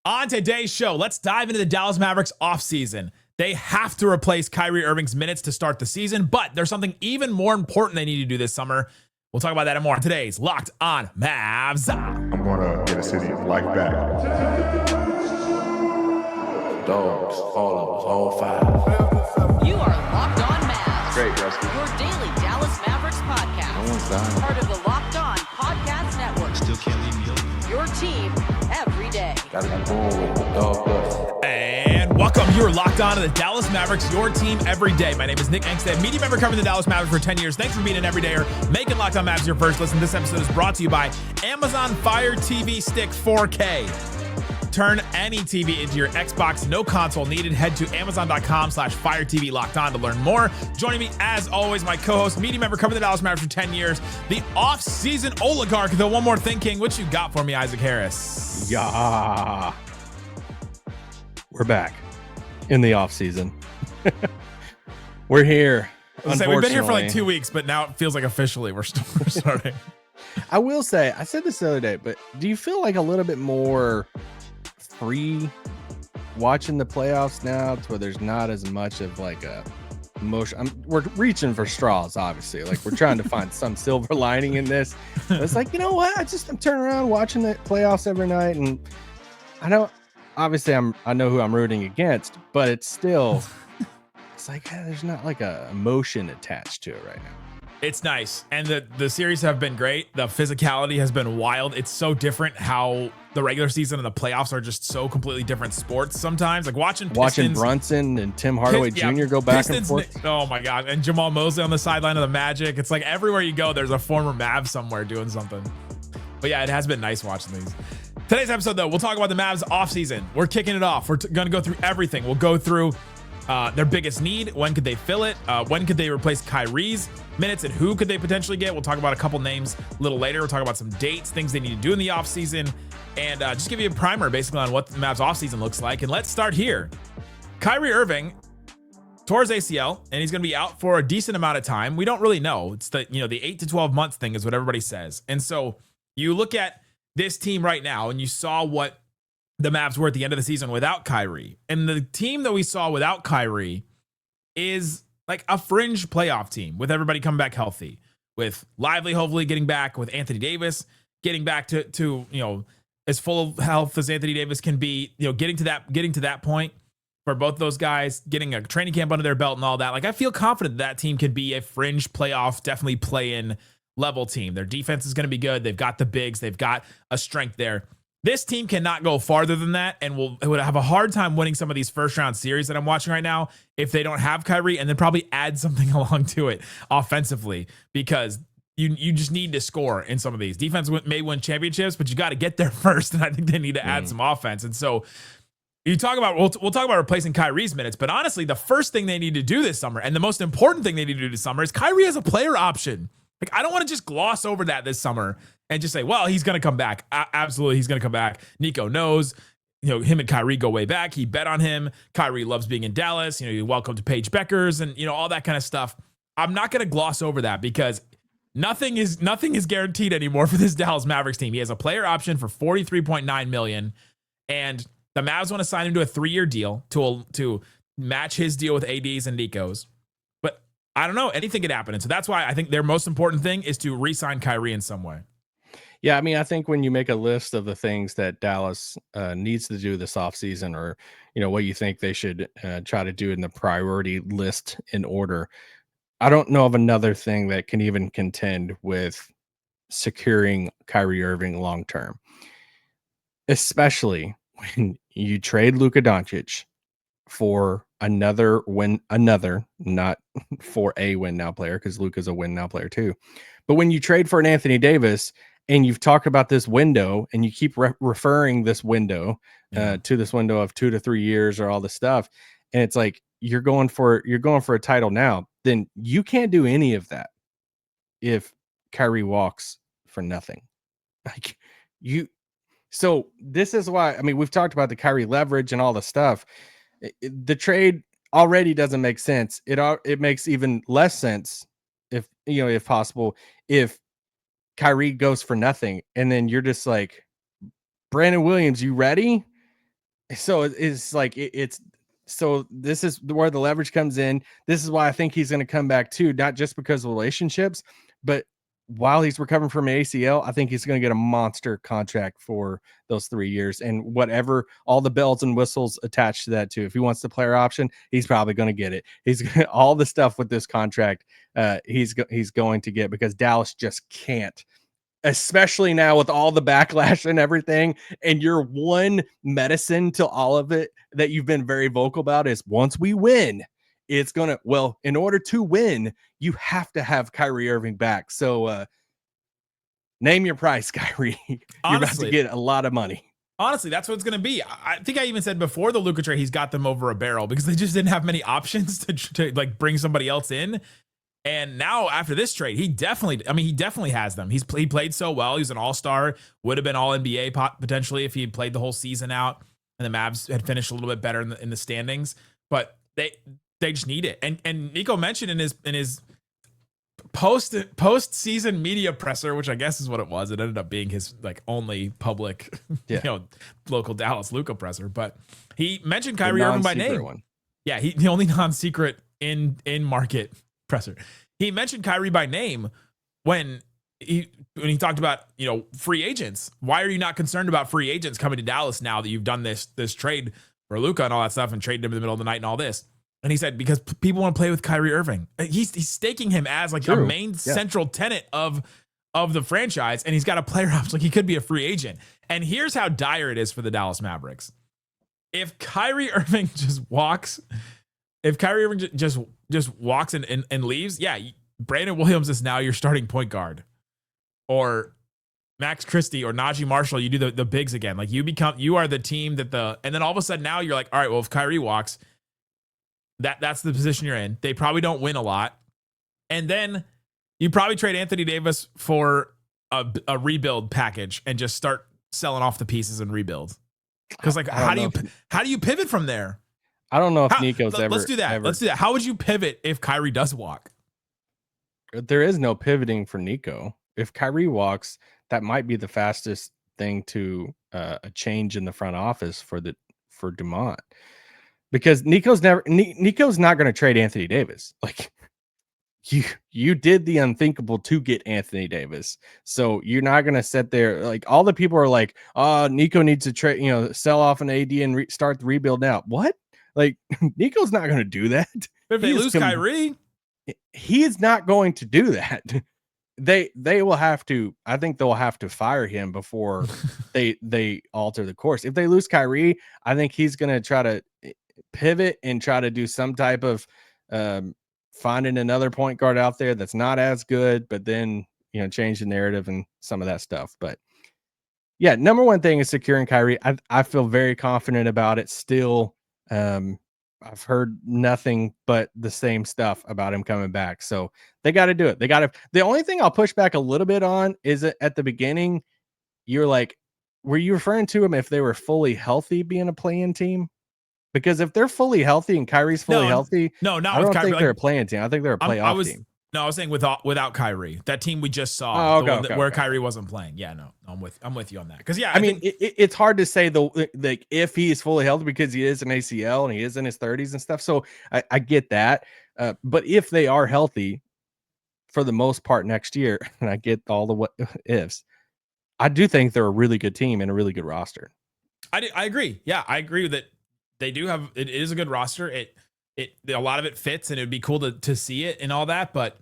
On today's show, let's dive into the Dallas Mavericks offseason. They have to replace Kyrie Irving's minutes to start the season, but there's something even more important they need to do this summer. We'll talk about that and more on today's Locked On Mavs. I'm going to get a city of life back. Dogs, all of us, all five. You are Locked On Mavs. Great, Rusty. Your daily Dallas Mavericks podcast. No one's dying. Part of the Locked On Podcast Network. Still can't leave me alone. Your team every day. Gotta be born with the dog blood. And welcome. You're locked on to the Dallas Mavericks, your team every day. My name is Nick Angstadt, media member covering the Dallas Mavericks for 10 years. Thanks for being an everydayer, making Locked On Mavs your first listen. This episode is brought to you by Amazon Fire TV Stick 4K. Turn any TV into your Xbox. No console needed. Head to Amazon.com/Fire TV Locked On to learn more. Joining me, as always, my co-host, media member covering the Dallas Mavericks for 10 years, the off-season oligarch, the one more thing king. What you got for me, Isaac Harris? Yeah. We're back in the off season. We're here. We've been here for like 2 weeks, but now it feels like officially we're starting. I will say, I said this the other day, but do you feel like a little bit more free watching the playoffs now, to where there's not as much of like a emotion? We're reaching for straws, obviously. Like, we're trying to find some silver lining in this. But it's like, you know what? I'm turning around watching the playoffs every night, and I know, obviously, I know who I'm rooting against, but it's still, it's like, there's not like a emotion attached to it right now. It's nice. And the series have been great. The physicality has been wild. It's so different how the regular season and the playoffs are just so completely different sports sometimes. Like watching Brunson and Tim Hardaway Jr. go back and forth. Oh my God. And Jamal Mosley on the sideline of the Magic. It's like everywhere you go, there's a former Mavs somewhere doing something. But yeah, it has been nice watching these. Today's episode, though, we'll talk about the Mavs offseason. We're kicking it off. We're going to go through everything. We'll go through their biggest need. When could they fill it? When could they replace Kyrie's minutes, and who could they potentially get? We'll talk about a couple names a little later. We'll talk about some dates, things they need to do in the offseason, and just give you a primer basically on what the Mavs offseason looks like. And let's start here. Kyrie Irving tore his ACL, and he's going to be out for a decent amount of time. We don't really know. It's the 8 to 12 months thing is what everybody says. And so you look at this team right now, and you saw what the Mavs were at the end of the season without Kyrie. And the team that we saw without Kyrie is like a fringe playoff team with everybody coming back healthy, with Lively hopefully getting back, with Anthony Davis getting back to as full of health as Anthony Davis can be, getting to that point for both those guys, getting a training camp under their belt and all that. Like, I feel confident that team could be a fringe playoff, definitely play-in level team. Their defense is going to be good. They've got the bigs. They've got a strength there. This team cannot go farther than that, and would have a hard time winning some of these first-round series that I'm watching right now if they don't have Kyrie, and then probably add something along to it offensively, because you just need to score in some of these. Defense may win championships, but you got to get there first, and I think they need to add some offense. And so you talk about we'll talk about replacing Kyrie's minutes, but honestly, the first thing they need to do this summer, and the most important thing they need to do this summer, is Kyrie as a player option. Like, I don't want to just gloss over that this summer and just say, well, he's going to come back. Absolutely, he's going to come back. Nico knows, him and Kyrie go way back. He bet on him. Kyrie loves being in Dallas. You're welcome to Paige Beckers and, all that kind of stuff. I'm not going to gloss over that, because nothing is guaranteed anymore for this Dallas Mavericks team. He has a player option for $43.9 million, and the Mavs want to sign him to a 3-year deal to match his deal with AD's and Nico's. I don't know. Anything could happen. And so that's why I think their most important thing is to re-sign Kyrie in some way. Yeah, I mean, I think when you make a list of the things that Dallas needs to do this offseason, or, what you think they should try to do in the priority list in order, I don't know of another thing that can even contend with securing Kyrie Irving long-term, especially when you trade Luka Doncic for not for a win now player, because Luka's a win now player too. But when you trade for an Anthony Davis, and you've talked about this window, and you keep referring this window to this window of 2 to 3 years or all this stuff, and it's like you're going for a title now, then you can't do any of that if Kyrie walks for nothing. Like, so this is why, I mean, we've talked about the Kyrie leverage and all the stuff. The trade already doesn't make sense. It makes even less sense if possible, if Kyrie goes for nothing, and then you're just like, Brandon Williams, you ready? So it's like it's so this is where the leverage comes in. This is why I think he's going to come back too, not just because of relationships, but while he's recovering from an ACL, I think he's going to get a monster contract for those 3 years and whatever, all the bells and whistles attached to that too. If he wants the player option, he's probably going to get it. He's all the stuff with this contract. He's going to get, because Dallas just can't, especially now with all the backlash and everything. And your one medicine to all of it that you've been very vocal about is, once we win, it's going to, well, in order to win, you have to have Kyrie Irving back. So name your price, Kyrie. You're Honestly, about to get a lot of money. Honestly, that's what it's going to be. I think I even said before the Luka trade, he's got them over a barrel because they just didn't have many options to like bring somebody else in. And now after this trade, he definitely has them. He played so well. He was an all-star, would have been all NBA potentially if he had played the whole season out and the Mavs had finished a little bit better in the standings. But they just need it. And Nico mentioned in his post-season media presser, which I guess is what it was. It ended up being his like only public, local Dallas Luka presser. But he mentioned Kyrie Irving by name. One. Yeah, the only non-secret in market presser. He mentioned Kyrie by name when he talked about free agents. Why are you not concerned about free agents coming to Dallas now that you've done this trade for Luka and all that stuff and traded him in the middle of the night and all this? And he said, because people want to play with Kyrie Irving. He's staking him as like a main central tenet of the franchise, and he's got a player option. Like he could be a free agent. And here's how dire it is for the Dallas Mavericks. If Kyrie Irving just walks, just walks and leaves, Brandon Williams is now your starting point guard, or Max Christie or Najee Marshall. You do the bigs again. Like you are the team and then all of a sudden now you're like, all right, well, if Kyrie walks, that's the position you're in. They probably don't win a lot. And then you probably trade Anthony Davis for a rebuild package and just start selling off the pieces and rebuild. Because like, how do you pivot from there? I don't know if Nico's ever. Let's do that. Let's do that. How would you pivot if Kyrie does walk? There is no pivoting for Nico. If Kyrie walks, that might be the fastest thing to a change in the front office for Dumont, because Nico's not going to trade Anthony Davis. Like you did the unthinkable to get Anthony Davis, so you're not going to sit there like all the people are like, oh, Nico needs to trade, sell off an AD and start the rebuild now. What? Like Nico's not going to do that. If they lose Kyrie, he is not going to do that. They will have to. I think they'll have to fire him before they alter the course. If they lose Kyrie, I think he's going to try to pivot and try to do some type of finding another point guard out there that's not as good, but then change the narrative and some of that stuff. But yeah, number one thing is securing Kyrie. I feel very confident about it still. I've heard nothing but the same stuff about him coming back. So they got to do it. The only thing I'll push back a little bit on is that at the beginning, you're like, were you referring to him if they were fully healthy being a play-in team? Because if they're fully healthy and Kyrie's fully healthy, not I with don't Kyrie. think they're a play-in team. I think they're a playoff team. No, I was saying without Kyrie, that team we just saw, where Kyrie wasn't playing. Yeah, no, I'm with you on that. Because I mean, it's hard to say if he is fully healthy because he is an ACL and he is in his 30s and stuff. So I get that. But if they are healthy for the most part next year, and I get all the what ifs, I do think they're a really good team and a really good roster. I agree. Yeah, I agree that they do have. It is a good roster. A lot of it fits, and it would be cool to see it and all that. But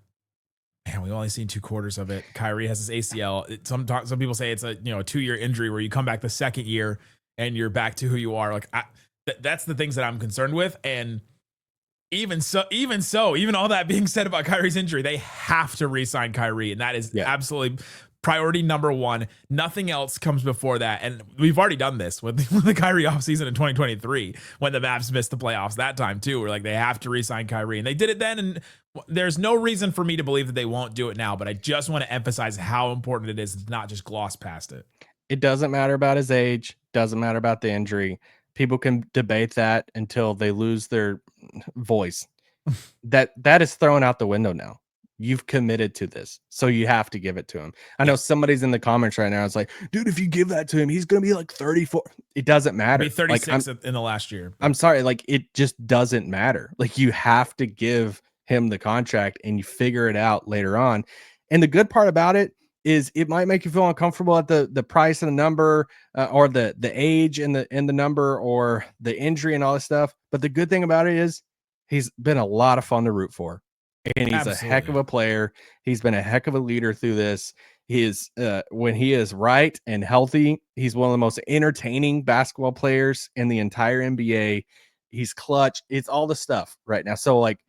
man, we've only seen 2 quarters of it. Kyrie has his ACL. Some people say it's a 2-year injury where you come back the second year and you're back to who you are. Like that's the things that I'm concerned with. And even all that being said about Kyrie's injury, they have to re-sign Kyrie, and that is absolutely priority number 1. Nothing else comes before that. And we've already done this with the Kyrie offseason in 2023 when the Mavs missed the playoffs that time too. We're like, they have to re-sign Kyrie, and they did it then. And there's no reason for me to believe that they won't do it now, but I just want to emphasize how important it is to not just gloss past it. It doesn't matter about his age. Doesn't matter about the injury. People can debate that until they lose their voice. that is thrown out the window now. You've committed to this, so you have to give it to him. I know somebody's in the comments right now. It's like, dude, if you give that to him, he's gonna be like 34. It doesn't matter. Be 36 in the last year. I'm sorry, like it just doesn't matter. Like you have to give him the contract, and you figure it out later on. And the good part about it is it might make you feel uncomfortable at the price and the number, or the age and the number, or the injury and all this stuff. But the good thing about it is he's been a lot of fun to root for. And he's a heck of a player. He's been a heck of a leader through this. He is, when he is right and healthy, he's one of the most entertaining basketball players in the entire NBA. He's clutch. It's all the stuff right now. So like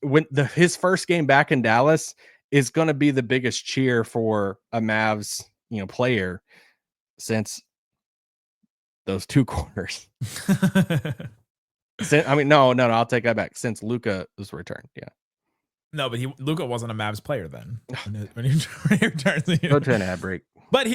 when his first game back in Dallas is going to be the biggest cheer for a Mavs, player since those two corners. No, I'll take that back. Since Luka was returned. Yeah. No, but Luka wasn't a Mavs player then. When he returns, go to an ad break. But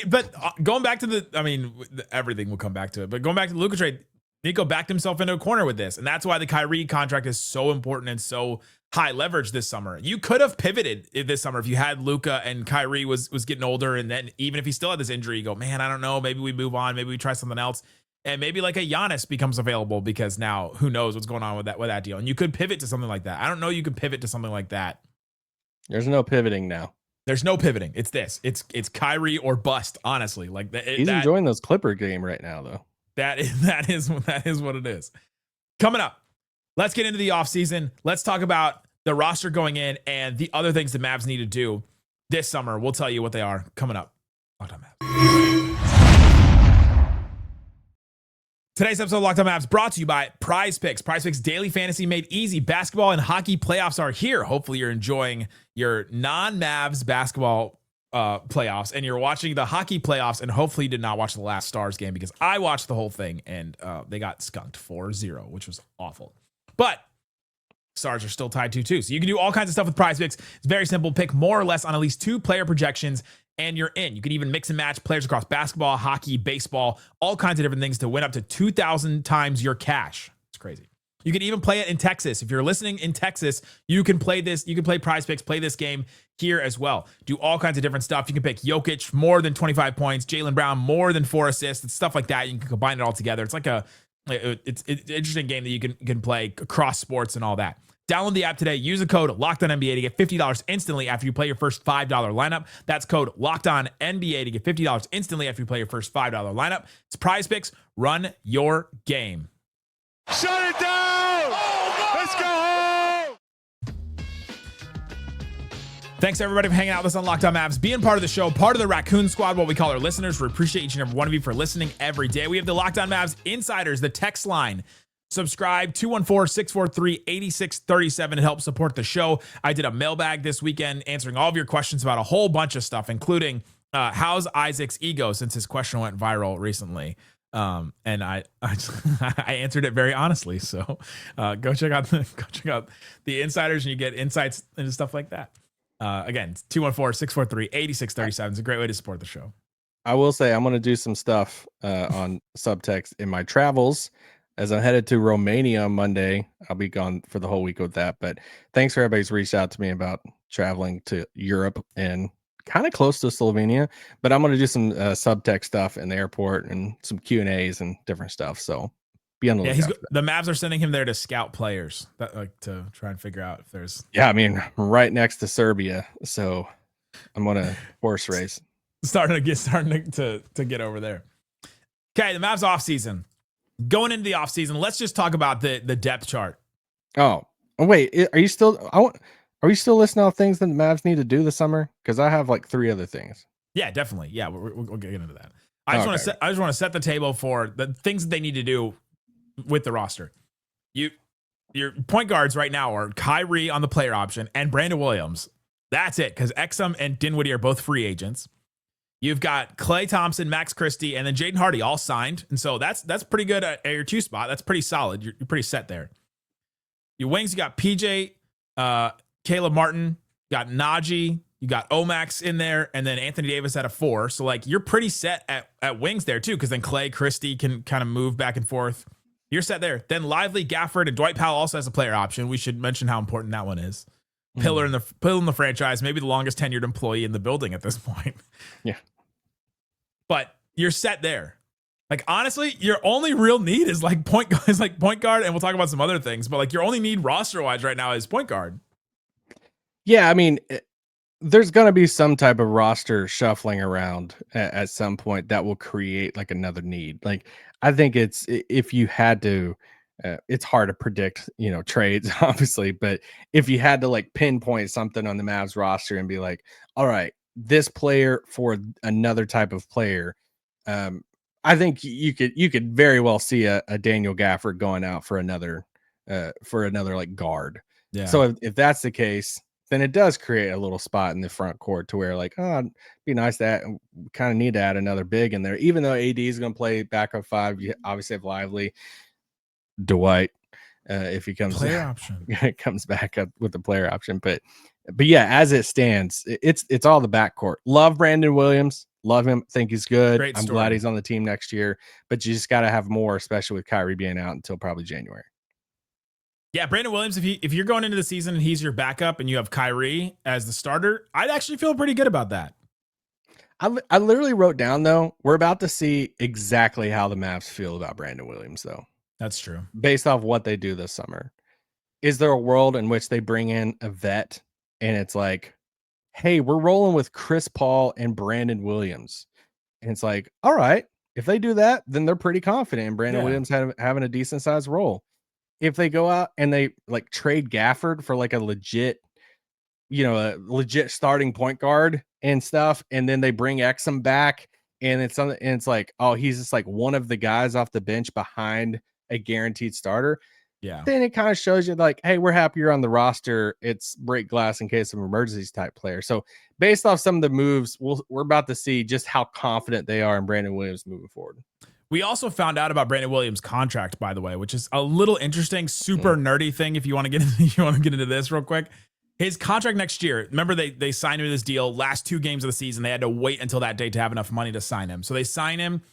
going back to everything will come back to it. But going back to the Luka trade, Nico backed himself into a corner with this, and that's why the Kyrie contract is so important and so high leverage this summer. You could have pivoted this summer if you had Luka and Kyrie was getting older, and then even if he still had this injury, you go, man, I don't know, maybe we move on, maybe we try something else. And maybe like a Giannis becomes available because now who knows what's going on with that deal. And you could pivot to something like that. I don't know. You could pivot to something like that. There's no pivoting now. There's no pivoting. It's this. It's Kyrie or bust. Honestly, like he's enjoying those Clipper game right now, though. That is what it is. Coming up, let's get into the offseason. Let's talk about the roster going in and the other things the Mavs need to do this summer. We'll tell you what they are coming up. Locked On Mavs. Today's episode of Locked On Mavs brought to you by Prize Picks. Prize Picks daily fantasy made easy. Basketball and hockey playoffs are here. Hopefully you're enjoying your non-Mavs basketball playoffs and you're watching the hockey playoffs, and hopefully you did not watch the last Stars game because I watched the whole thing and they got skunked 4-0, which was awful. But Stars are still tied 2-2. So you can do all kinds of stuff with Prize Picks. It's very simple. Pick more or less on at least 2 player projections and you're in. You can even mix and match players across basketball, hockey, baseball, all kinds of different things to win up to 2,000 times your cash. It's crazy. You can even play it in Texas. If you're listening in Texas, you can play this. You can play Prize Picks, play this game here as well. Do all kinds of different stuff. You can pick Jokic more than 25 points, Jaylen Brown more than 4 assists, and stuff like that. You can combine it all together. It's like it's an interesting game that you can play across sports and all that. Download the app today. Use the code LOCKEDONNBA to get $50 instantly after you play your first $5 lineup. That's code LOCKEDONNBA to get $50 instantly after you play your first $5 lineup. It's Prize Picks. Run your game. Shut it down! Let's go home! Thanks everybody for hanging out with us on Locked On Mavs, being part of the show, part of the Raccoon Squad, what we call our listeners. We appreciate each and every one of you for listening every day. We have the Locked On Mavs Insiders, the text line. Subscribe 214-643-8637 to help support the show. I did a mailbag this weekend answering all of your questions about a whole bunch of stuff, including how's Isaac's ego, since his question went viral recently. And I answered it very honestly. So go check out the Insiders and you get insights into stuff like that. Again, 214-643-8637 is a great way to support the show. I will say I'm going to do some stuff on subtext in my travels. As I'm headed to Romania on Monday, I'll be gone for the whole week with that. But thanks for everybody's reached out to me about traveling to Europe and kind of close to Slovenia. But I'm going to do some subtext stuff in the airport and some Q&As and different stuff. So be on the lookout. The Mavs are sending him there to scout players, to try and figure out if there's. Yeah, I mean, right next to Serbia. So I'm going to horse race. Starting to get over there. Okay, the Mavs offseason. Going into the offseason, let's just talk about the depth chart. Oh wait, are you still listening to things that the Mavs need to do this summer? Because I have like 3 other things. Yeah, definitely. Yeah, we'll get into that. I just want to set the table for the things that they need to do with the roster. Your point guards right now are Kyrie on the player option and Brandon Williams. That's it, because Exum and Dinwiddie are both free agents. You've got Klay Thompson, Max Christie, and then Jaden Hardy all signed. And so that's pretty good at your 2 spot. That's pretty solid. You're pretty set there. Your wings, you got PJ, Caleb Martin, you got Najee, you got Omax in there, and then Anthony Davis at a 4. So like you're pretty set at wings there too, because then Klay, Christie can kind of move back and forth. You're set there. Then Lively, Gafford, and Dwight Powell also has a player option. We should mention how important that one is. pillar in the franchise, maybe the longest tenured employee in the building at this point. Yeah. But you're set there. Like, honestly, your only real need is like point guard, and we'll talk about some other things, but like your only need roster wise right now is point guard. Yeah, I mean, there's going to be some type of roster shuffling around at some point that will create like another need. Like, I think if you had to, it's hard to predict, trades, obviously, but if you had to like pinpoint something on the Mavs roster and be like, all right, this player for another type of player, I think you could very well see a Daniel Gafford going out for another like guard. Yeah. So if that's the case, then it does create a little spot in the front court to where like, oh, it'd be nice to kind of need to add another big in there. Even though AD is going to play backup 5, you obviously have Lively, Dwight, if he comes player option, comes back up with the player option. But yeah, as it stands, it's all the backcourt. Love Brandon Williams. Love him. Think he's good. Great I'm story. glad he's on the team next year, but you just got to have more, especially with Kyrie being out until probably January. Yeah, Brandon Williams, if you're going into the season and he's your backup and you have Kyrie as the starter, I'd actually feel pretty good about that. I literally wrote down, though, we're about to see exactly how the Mavs feel about Brandon Williams, though. That's true. Based off what they do this summer. Is there a world in which they bring in a vet and it's like, hey, we're rolling with Chris Paul and Brandon Williams? And it's like, all right, if they do that, then they're pretty confident in Brandon Williams having a decent sized role. If they go out and they like trade Gafford for like a legit starting point guard and stuff, and then they bring Exum back and it's like, oh, he's just like one of the guys off the bench behind a guaranteed starter. Yeah. Then it kind of shows you like, hey, we're happier on the roster. It's break glass in case of emergencies type player. So based off some of the moves, we're about to see just how confident they are in Brandon Williams moving forward. We also found out about Brandon Williams' contract, by the way, which is a little interesting, super nerdy thing. If you want to get into this real quick, his contract next year. Remember, they signed him to this deal. Last 2 games of the season, they had to wait until that day to have enough money to sign him. So they sign him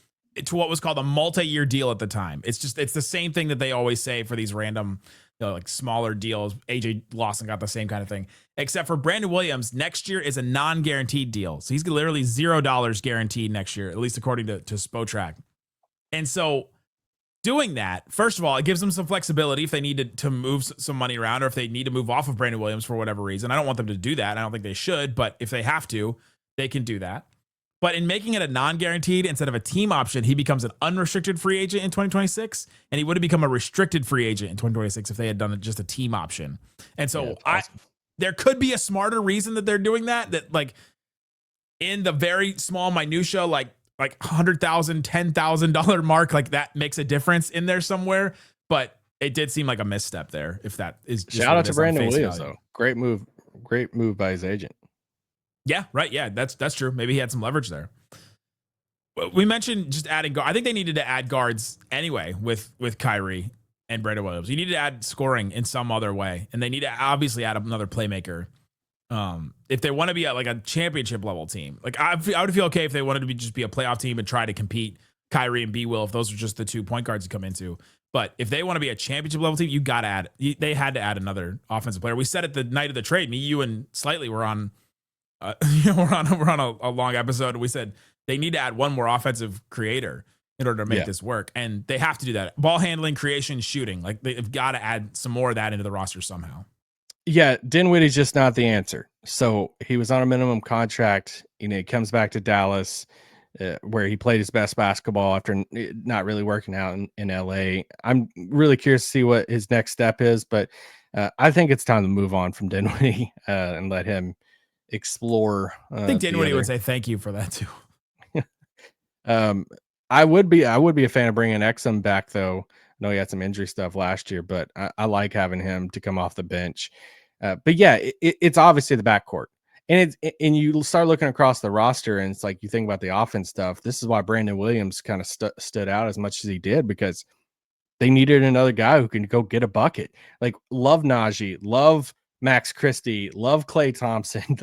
to what was called a multi-year deal at the time. It's the same thing that they always say for these random, like smaller deals. AJ Lawson got the same kind of thing, except for Brandon Williams. Next year is a non-guaranteed deal, so he's literally $0 guaranteed next year, at least according to Spotrac. And so doing that, first of all, it gives them some flexibility if they need to move some money around, or if they need to move off of Brandon Williams for whatever reason. I don't want them to do that. I don't think they should, but if they have to, they can do that. But in making it a non-guaranteed instead of a team option, he becomes an unrestricted free agent in 2026, and he would have become a restricted free agent in 2026 if they had done just a team option. And so there could be a smarter reason that they're doing that like in the very small minutia, like $100,000, $10,000 mark, like that makes a difference in there somewhere. But it did seem like a misstep there. If that is just shout out to Brandon Williams, though. Great move by his agent. Yeah, right. Yeah, that's true. Maybe he had some leverage there. We mentioned just adding guard. I think they needed to add guards anyway with Kyrie and Brandon Williams. You need to add scoring in some other way, and they need to obviously add another playmaker. If they want to be like a championship level team, like I would feel okay if they wanted to just be a playoff team and try to compete Kyrie and B Will, if those are just the 2 point guards you come into. But if they want to be a championship level team, you got to add. They had to add another offensive player. We said at the night of the trade, me, you, and Slightly were on. We're on a long episode, and we said they need to add one more offensive creator in order to make this work, and they have to do that. Ball handling, creation, shooting, like they've got to add some more of that into the roster somehow. Yeah, Dinwiddie's just not the answer. So he was on a minimum contract. He comes back to Dallas, where he played his best basketball after not really working out in LA. I'm really curious to see what his next step is, but I think it's time to move on from Dinwiddie and let him explore. I think Dinwiddie would say thank you for that too. I would be a fan of bringing Exum back, though. I know he had some injury stuff last year, but I like having him to come off the bench. But yeah, it's obviously the backcourt, and you start looking across the roster, and it's like you think about the offense stuff. This is why Brandon Williams kind of stood out as much as he did, because they needed another guy who can go get a bucket. Like, love Najee, love Max Christie, love Klay Thompson,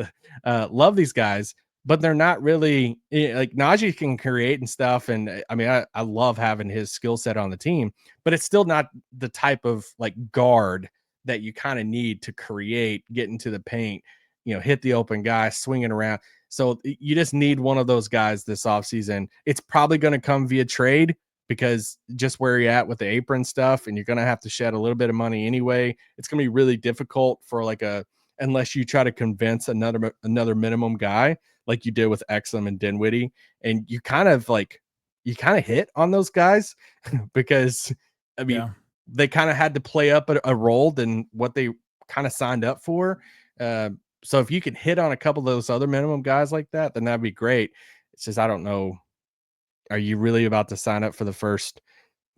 love these guys. But they're not really like Najee can create and stuff. And I mean, I love having his skill set on the team, but it's still not the type of like guard that you kind of need to create, get into the paint, hit the open guy, swinging around. So you just need one of those guys this offseason. It's probably going to come via trade because just where you're at with the apron stuff, and you're going to have to shed a little bit of money anyway. It's going to be really difficult for unless you try to convince another minimum guy like you did with Exum and Dinwiddie, and you kind of hit on those guys because they kind of had to play up a role than what they kind of signed up for. So if you could hit on a couple of those other minimum guys like that, then that'd be great. It's just, I don't know. Are you really about to sign up for the first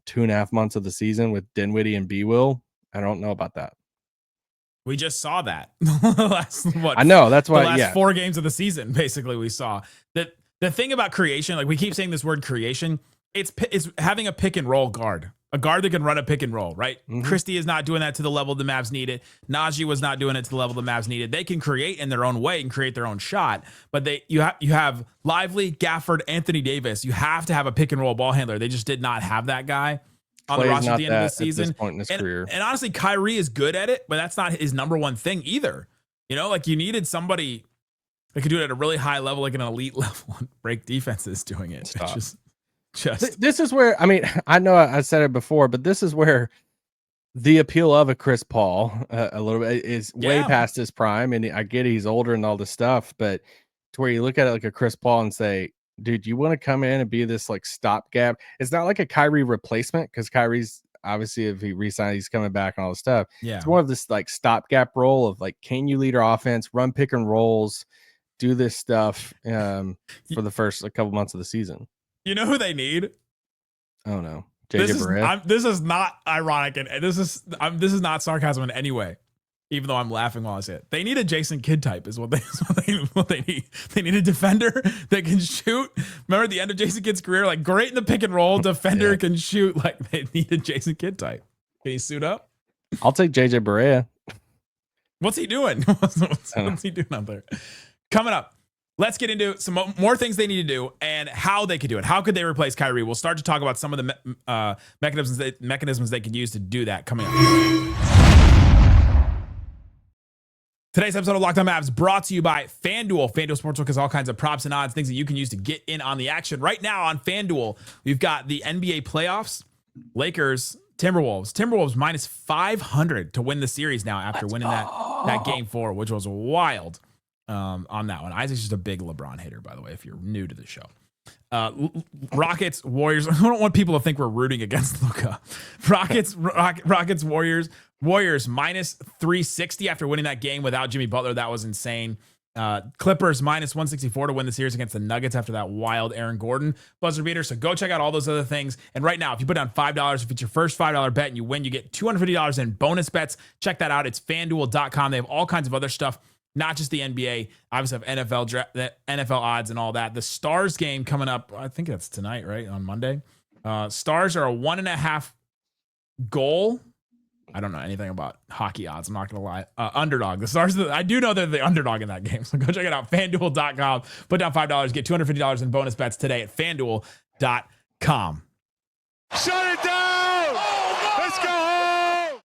2.5 months of the season with Dinwiddie and B-Will? I don't know about that. We just saw that. I know. That's why the last 4 games of the season, basically, we saw that. The thing about creation, like we keep saying this word creation, it's having a pick and roll guard. A guard that can run a pick and roll, right? Mm-hmm. Christie is not doing that to the level the Mavs needed. Najee was not doing it to the level the Mavs needed. They can create in their own way and create their own shot, but you have Lively, Gafford, Anthony Davis. You have to have a pick and roll ball handler. They just did not have that guy on the roster at the end of the season. At this point in his career. And honestly, Kyrie is good at it, but that's not his number one thing either. You needed somebody that could do it at a really high level, like an elite level, and break defenses doing it. Stop. It's just this is where, I know I said it before, but this is where the appeal of a Chris Paul a little bit is way past his prime. And I get he's older and all this stuff, but to where you look at it like a Chris Paul and say, dude, you want to come in and be this like stopgap. It's not like a Kyrie replacement, because Kyrie's obviously, if he resigns, he's coming back and all this stuff. Yeah. It's more of this like stopgap role of like, can you lead our offense, run pick and rolls, do this stuff for the first couple months of the season. You know who they need? Oh no, JJ Barea. This is not ironic, and this is not sarcasm in any way. Even though I'm laughing while I say it, they need a Jason Kidd type. Is what they need. They need a defender that can shoot. Remember the end of Jason Kidd's career, like great in the pick and roll, defender can shoot. Like they need a Jason Kidd type. Can he suit up? I'll take JJ Barea. What's he doing? What's he doing out there? Coming up. Let's get into some more things they need to do and how they could do it. How could they replace Kyrie? We'll start to talk about some of the mechanisms they could use to do that coming up. Today's episode of Locked On Mavs brought to you by FanDuel. FanDuel Sportsbook has all kinds of props and odds, things that you can use to get in on the action. Right now on FanDuel, we've got the NBA playoffs, Lakers, Timberwolves. Timberwolves minus 500 to win the series now after winning that game 4, which was wild. On that one. Isaac's just a big LeBron hater, by the way, if you're new to the show. Rockets, Warriors. I don't want people to think we're rooting against Luka. Rockets, Warriors. Warriors minus 360 after winning that game without Jimmy Butler. That was insane. Clippers minus 164 to win the series against the Nuggets after that wild Aaron Gordon buzzer beater. So go check out all those other things. And right now, if you put down $5, if it's your first $5 bet and you win, you get $250 in bonus bets. Check that out. It's FanDuel.com. They have all kinds of other stuff. Not just the NBA, obviously have NFL odds and all that. The Stars game coming up, I think that's tonight, right? On Monday. Stars are a 1.5 goal. I don't know anything about hockey odds. I'm not going to lie. Underdog. The Stars, I do know they're the underdog in that game. So go check it out. FanDuel.com. Put down $5. Get $250 in bonus bets today at FanDuel.com. Shut it down! Oh, let's go home!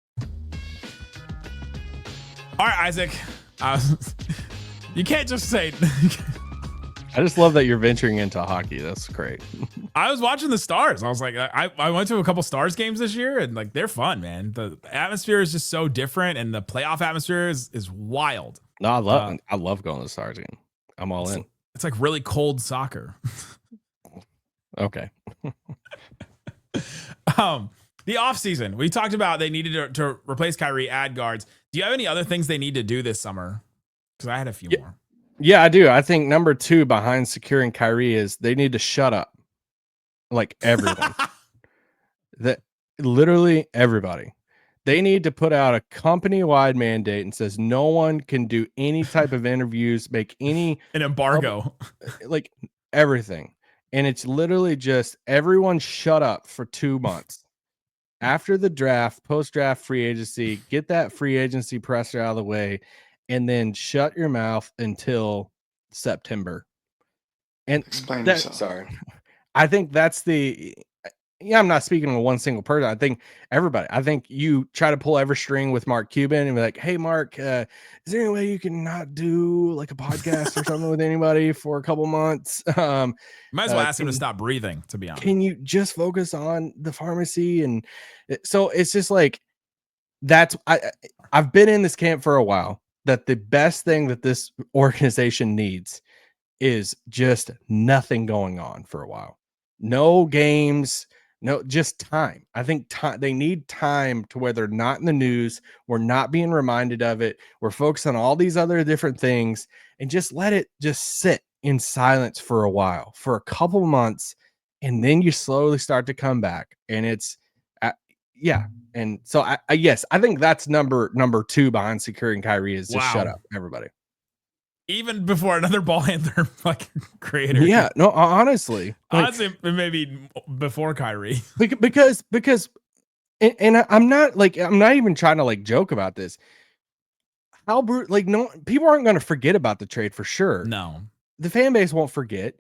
All right, Isaac. You can't just say. I just love that you're venturing into hockey. That's great. I was watching the Stars. I was like, I went to a couple Stars games this year, and like they're fun, man. The atmosphere is just so different, and the playoff atmosphere is wild. No, I love going to the Stars game. I'm all in. It's like really cold soccer. Okay. The offseason. We talked about they needed to replace Kyrie, add guards. Do you have any other things they need to do this summer? Because I had a few more. Yeah, I do. I think number 2 behind securing Kyrie is they need to shut up. Like everyone. That literally everybody. They need to put out a company-wide mandate and says no one can do any type of interviews, make an embargo. Like everything. And it's literally just everyone shut up for 2 months. After the draft, post-draft free agency, get that free agency pressure out of the way, and then shut your mouth until September. And explain yourself. Sorry. I think that's the I'm not speaking to one single person. I think everybody. I think you try to pull every string with Mark Cuban and be like, "Hey, Mark, is there any way you can not do like a podcast or something with anybody for a couple months?" Might as well ask him to stop breathing. To be honest, can you just focus on the pharmacy? And so it's just like I've been in this camp for a while. That the best thing that this organization needs is just nothing going on for a while. No games, no, just time. I think they need time to where they're not in the news. We're not being reminded of it. We're focused on all these other different things and just let it just sit in silence for a while, for a couple months. And then you slowly start to come back. And it's, yeah. And so I think that's number 2 behind securing Kyrie is just shut up, everybody. Even before another ball handler like creator. Yeah, no, honestly, maybe before Kyrie. because and I'm not even trying to like joke about this. How no people aren't going to forget about the trade for sure. No. The fan base won't forget.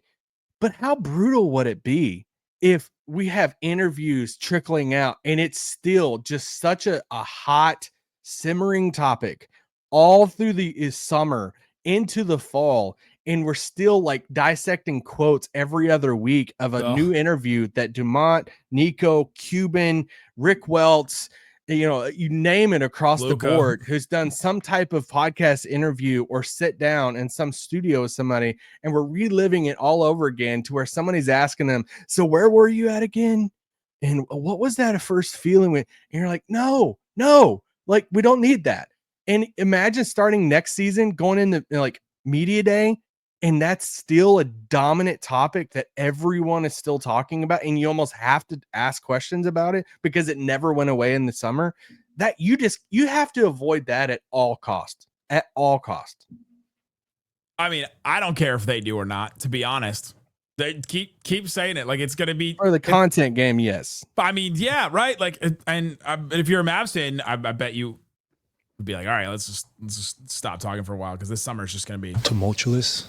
But how brutal would it be if we have interviews trickling out and it's still just such a hot simmering topic all through the summer into the fall, and we're still like dissecting quotes every other week of a new interview that Dumont, Nico, Cuban, Rick Welts, you name it across Luka, the board, who's done some type of podcast interview or sit down in some studio with somebody, and we're reliving it all over again to where somebody's asking them, so where were you at again? And what was that first feeling with? And you're like, no, like we don't need that. And imagine starting next season, going into like media day, and that's still a dominant topic that everyone is still talking about. And you almost have to ask questions about it because it never went away in the summer. That you have to avoid that at all costs. At all costs. I mean, I don't care if they do or not, to be honest. They keep saying it like it's going to be or the content game. Yes. I mean, yeah, right. Like, and if you're a Mavs fan, I bet you would be like, all right, let's just stop talking for a while because this summer is just going to be tumultuous.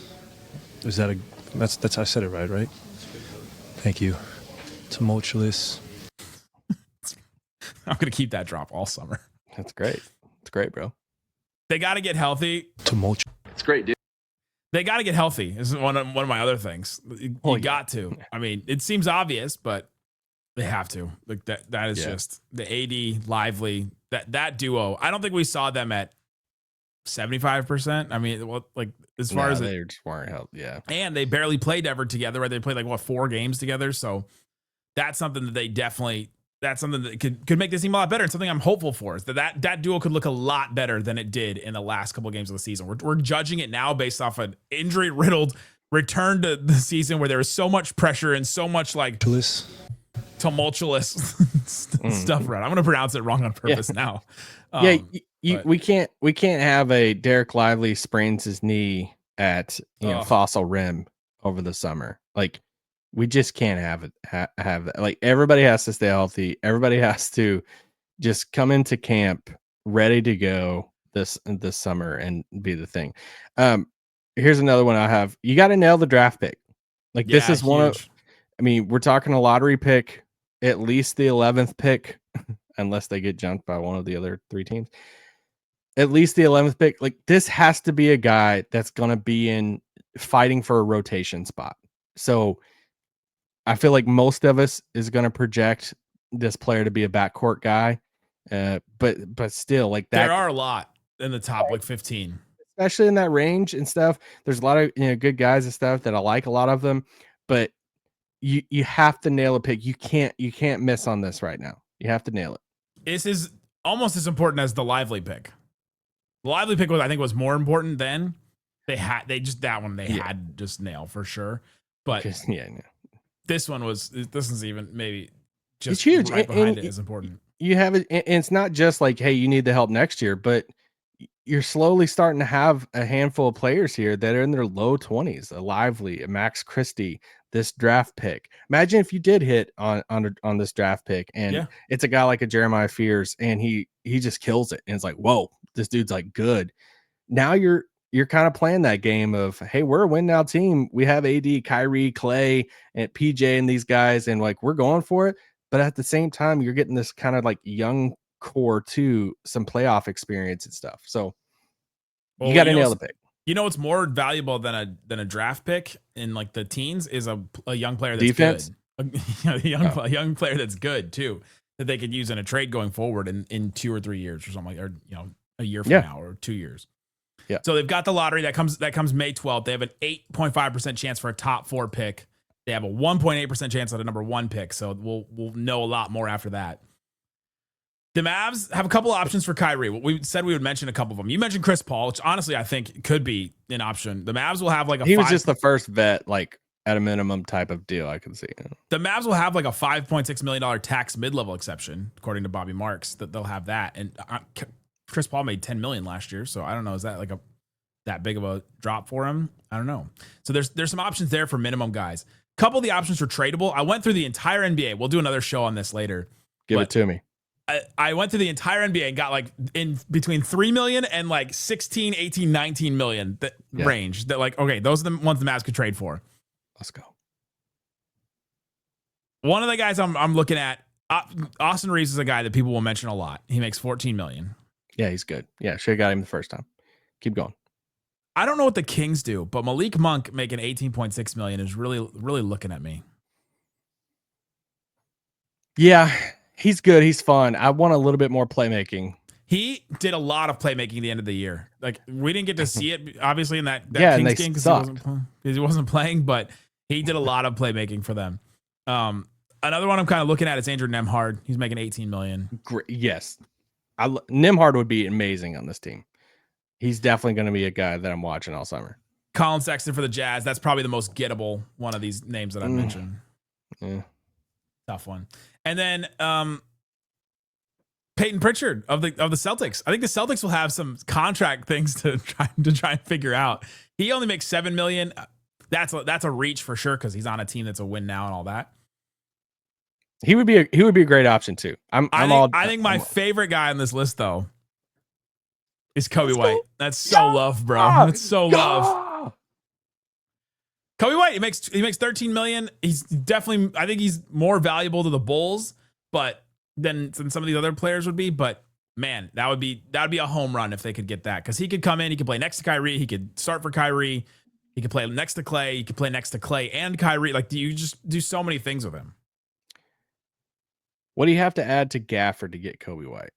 Is that that's I said it right? Thank you. Tumultuous. I'm going to keep that drop all summer. That's great. It's great, bro. They got to get healthy. Tumultuous. It's great, dude. They got to get healthy. This is one of my other things. You got to. I mean, it seems obvious, but they have to. Like that is just the AD Lively, that duo. I don't think we saw them at 75%. I mean, as far as they just weren't healthy, yeah. And they barely played ever together, right? They played 4 games together. So that's something that that's something that could make this team a lot better. And something I'm hopeful for is that duo could look a lot better than it did in the last couple of games of the season. We're judging it now based off an injury riddled return to the season where there was so much pressure and so much like tumultuous stuff around. I'm going to pronounce it wrong on purpose now. We can't have a Dereck Lively sprains his knee at Fossil Rim over the summer. Like we just can't have that. Like everybody has to stay healthy. Everybody has to just come into camp ready to go this summer and be the thing. Here's another one I have. You got to nail the draft pick. Like this is one of, I mean, we're talking a lottery pick, at least the 11th pick, unless they get jumped by one of the other 3 teams. At least the 11th pick. Like this has to be a guy that's going to be in fighting for a rotation spot. So I feel like most of us is going to project this player to be a backcourt guy. But still like that. There are a lot in the top 15, especially in that range and stuff. There's a lot of good guys and stuff that I like, a lot of them, but you have to nail a pick. You can't miss on this right now. You have to nail it. This is almost as important as the Lively pick. The Lively pick I think was more important than had to just nail for sure. But this one is even maybe just it's huge. Right behind it is important. You have it, and it's not just like, hey, you need the help next year, but you're slowly starting to have a handful of players here that are in their low 20s, a Lively, a Max Christie, this draft pick. Imagine if you did hit on this draft pick and it's a guy like a Jeremiah Fears and he just kills it. And it's like, whoa, this dude's like good. Now you're kind of playing that game of, hey, we're a win now team. We have AD, Kyrie, Klay, and PJ and these guys. And like, we're going for it. but at the same time, you're getting this kind of like young core too, some playoff experience and stuff. So you got to nail the pick. You know what's more valuable than a draft pick in like the teens is a young player that's Defense? good. A young player that's good too, that they could use in a trade going forward in 2 or 3 years or something, or a year from now or 2 years. Yeah. So they've got the lottery that comes May 12th. They have an 8.5% chance for a top 4 pick. They have a 1.8% chance at a number 1 pick. So we'll know a lot more after that. The Mavs have a couple options for Kyrie. We said we would mention a couple of them. You mentioned Chris Paul, which honestly I think could be an option. The Mavs will have like a he was just the first vet, like at a minimum type of deal I can see. The Mavs will have like a $5.6 million tax mid-level exception, according to Bobby Marks, that they'll have that. And Chris Paul made $10 million last year, so I don't know, is that like that big of a drop for him? I don't know. So there's some options there for minimum guys. Couple of the options are tradable. I went through the entire NBA. We'll do another show on this later. Give it to me. I went through the entire NBA and got like in between 3 million and like 16, 18, 19 million range. That like, okay, those are the ones the Mavs could trade for. Let's go. One of the guys I'm looking at, Austin Reeves is a guy that people will mention a lot. He makes 14 million. Yeah, he's good. Yeah, should have got him the first time. Keep going. I don't know what the Kings do, but Malik Monk making 18.6 million is really, really looking at me. Yeah, he's good. He's fun. I want a little bit more playmaking. He did a lot of playmaking at the end of the year. Like we didn't get to see it, obviously, in that Kings game because he wasn't playing, but he did a lot of playmaking for them. Another one I'm kind of looking at is Andrew Nembhard. He's making 18 million. Great. Yes. Nembhard would be amazing on this team. He's definitely going to be a guy that I'm watching all summer. Colin Sexton for the Jazz. That's probably the most gettable one of these names that I mentioned. Yeah. Tough one. And then Peyton Pritchard of the Celtics. I think the Celtics will have some contract things to try and figure out. He only makes $7 million. That's a reach for sure because he's on a team that's a win now and all that. He would be a great option too. I think my favorite guy on this list though is Kobe White. That's so love, bro. That's so love. Kobe White, he makes 13 million. He's definitely, I think he's more valuable to the Bulls, but than some of these other players would be. But man, that would be a home run if they could get that. Because he could come in, he could play next to Kyrie, he could start for Kyrie, he could play next to Klay, he could play next to Klay and Kyrie. Like you just do so many things with him. What do you have to add to Gafford to get Kobe White?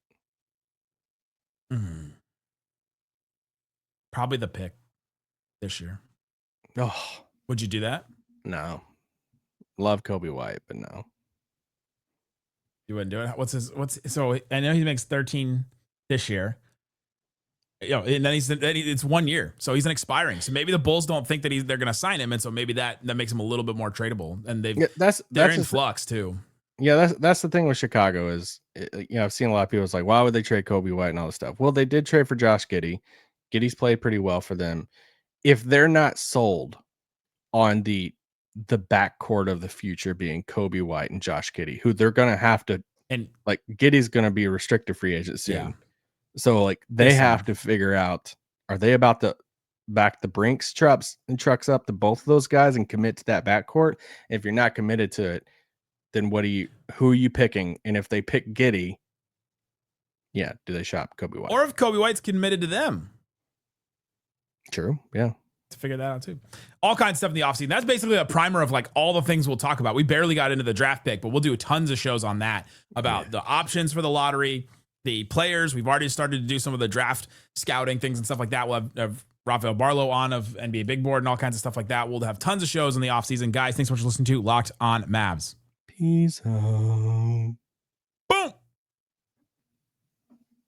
Probably the pick this year. Oh, would you do that? No. Love Kobe White, but no. You wouldn't do it. So I know he makes 13 this year. And then it's 1 year, so he's an expiring. So maybe the Bulls don't think that they're going to sign him, and so maybe that makes him a little bit more tradable. And they're in flux too. Yeah, that's the thing with Chicago is, I've seen a lot of people. It's like, why would they trade Kobe White and all this stuff? Well, they did trade for Josh Giddey. Giddey's played pretty well for them. If they're not sold on the backcourt of the future being Kobe White and Josh Giddey, who they're gonna have to, and like Giddey's gonna be a restricted free agent soon. Yeah. So like they have to figure out, are they about to back the Brinks trucks up to both of those guys and commit to that backcourt? If you're not committed to it, then who are you picking? And if they pick Giddey, do they shop Kobe White? Or if Kobe White's committed to them. True. Yeah. To figure that out too. All kinds of stuff in the offseason. That's basically a primer of like all the things we'll talk about. We barely got into the draft pick, but we'll do tons of shows on that about the options for the lottery, the players. We've already started to do some of the draft scouting things and stuff like that. We'll have Rafael Barlow on of NBA Big Board and all kinds of stuff like that. We'll have tons of shows in the offseason. Guys, thanks so much for listening to Locked On Mavs. Peace out. Boom.